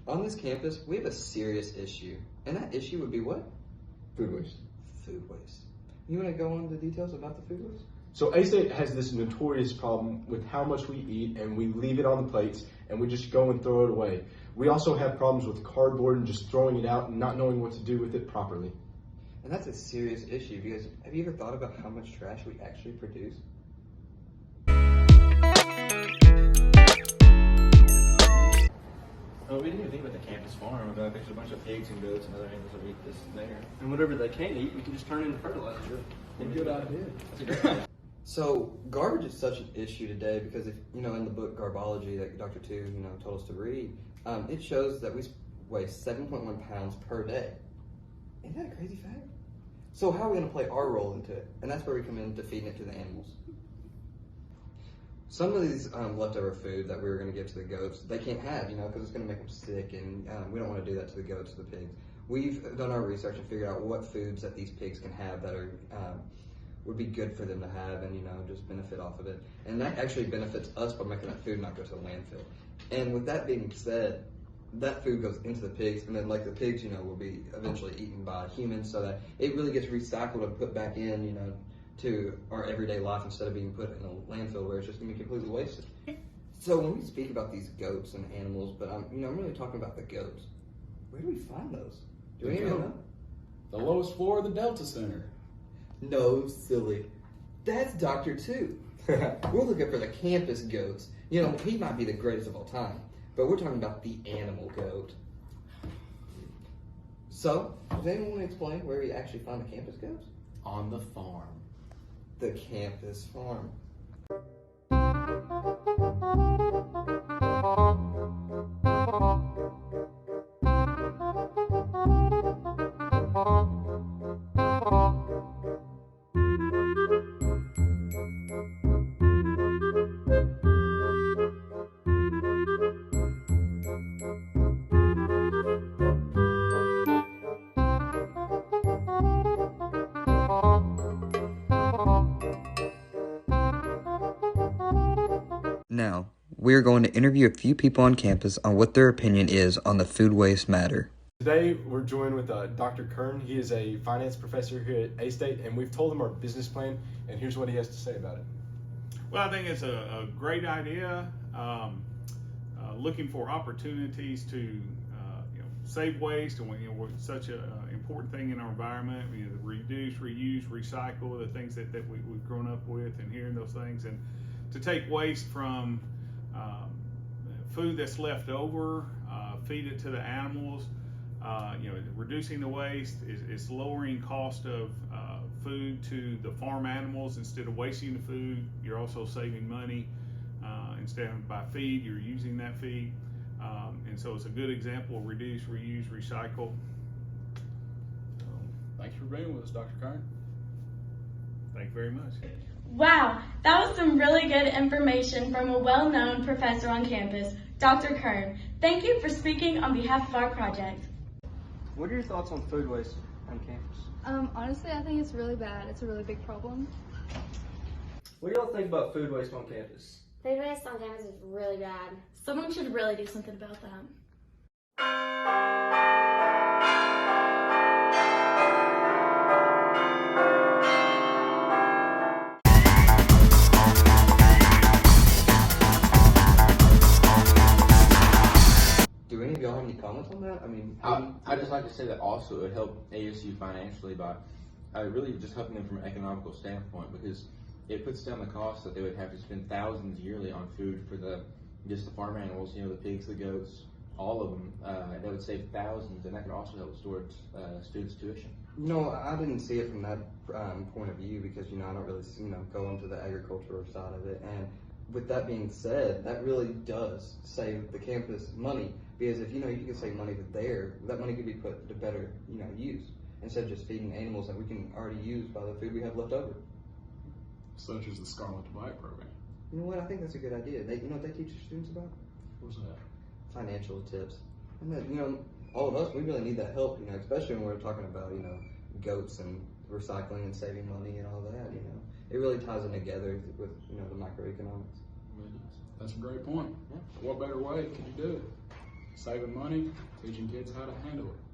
On this campus, we have a serious issue, and that issue would be what? Food waste. Food waste. You want to go into details about the food waste? So A-State has this notorious problem with how much we eat, and we leave it on the plates and we just go and throw it away. We also have problems with cardboard and just throwing it out and not knowing what to do with it properly. And that's a serious issue because have you ever thought about how much trash we actually produce? Oh, we didn't even think about the campus farm. There's a bunch of pigs and goats and other animals that we eat this there. And whatever they can't eat, we can just turn into fertilizer. Good idea. That's a great idea. So garbage is such an issue today because if in the book Garbology that Dr. Tu told us to read, it shows that we waste 7.1 pounds per day. Isn't that a crazy fact? So how are we going to play our role into it? And that's where we come into feeding it to the animals. Some of these leftover food that we were going to give to the goats, they can't have, because it's going to make them sick, and we don't want to do that to the goats or the pigs. We've done our research and figured out what foods that these pigs can have that are would be good for them to have and, just benefit off of it. And that actually benefits us by making that food not go to the landfill. And with that being said, that food goes into the pigs, and then the pigs, will be eventually eaten by humans so that it really gets recycled and put back in, to our everyday life instead of being put in a landfill where it's just going to be completely wasted. So when we speak about these goats and animals, but I'm really talking about the goats. Where do we find those? Do we even know? The lowest floor of the Delta Center. No, silly. That's Dr. Tu. We're looking for the campus goats. He might be the greatest of all time, but we're talking about the animal goat. So, does anyone want to explain where we actually find the campus goats? On the farm. The campus farm. Now, we're going to interview a few people on campus on what their opinion is on the food waste matter. Today, we're joined with Dr. Kern. He is a finance professor here at A-State, and we've told him our business plan, and here's what he has to say about it. Well, I think it's a great idea. Looking for opportunities to save waste, and such an important thing in our environment. Reduce, reuse, recycle, the things that we've grown up with, and hearing those things, and to take waste from food that's left over, feed it to the animals. Reducing the waste is lowering cost of food to the farm animals. Instead of wasting the food, you're also saving money. Instead of by feed, you're using that feed. And so it's a good example of reduce, reuse, recycle. Thanks for being with us, Dr. Kern. Thank you very much. Wow, that was some really good information from a well-known professor on campus, Dr. Kern. Thank you for speaking on behalf of our project. What are your thoughts on food waste on campus? Honestly, I think it's really bad. It's a really big problem. What do y'all think about food waste on campus? Food waste on campus is really bad. Someone should really do something about that. Do any of y'all have any comments on that? I'd just like to say that also it would help ASU financially by really just helping them from an economical standpoint, because it puts down the cost that they would have to spend thousands yearly on food for just the farm animals, the pigs, the goats, all of them. That would save thousands, and that could also help towards students' tuition. I didn't see it from that point of view because, I don't really, go into the agricultural side of it. And with that being said, that really does save the campus money because if, you can save money there, that money could be put to better, use instead of just feeding animals that we can already use by the food we have left over. Such as the Scarlet to Black program. You know what? I think that's a good idea. They, what they teach their students about? What's that? Financial tips. And then, all of us, we really need that help, especially when we're talking about, goats and recycling and saving money and all that, It really ties in together with, the microeconomics. That's a great point. Yeah. What better way can you do it? Saving money, teaching kids how to handle it.